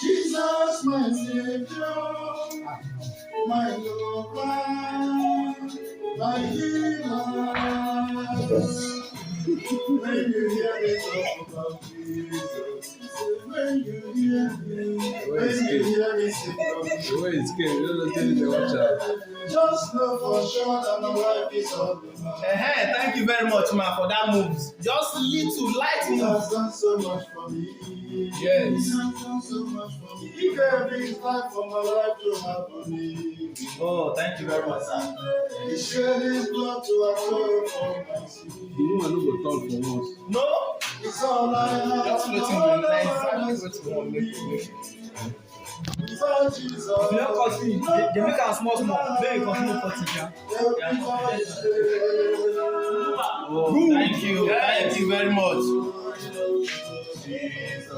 Jesus, my Savior, my lover, my healer. When you hear me talk about Jesus, when you hear me sing of Jesus, just know for sure that my life is all about. Thank you very much, ma, for that moves. Just little light He has moves. done so much for me. Yes. He has done so much for me. He gave his life for my life to happen me. Oh, thank you very much, sir. He shed his blood to atone for my sin. The woman no go talk for once. No, It's all I have. just waiting All for that exactly matters what to you want me. me to do. Without Jesus, If you don't cut me, they make us small. Then you continue cutting, yeah. Oh, thank you very much. Jesus.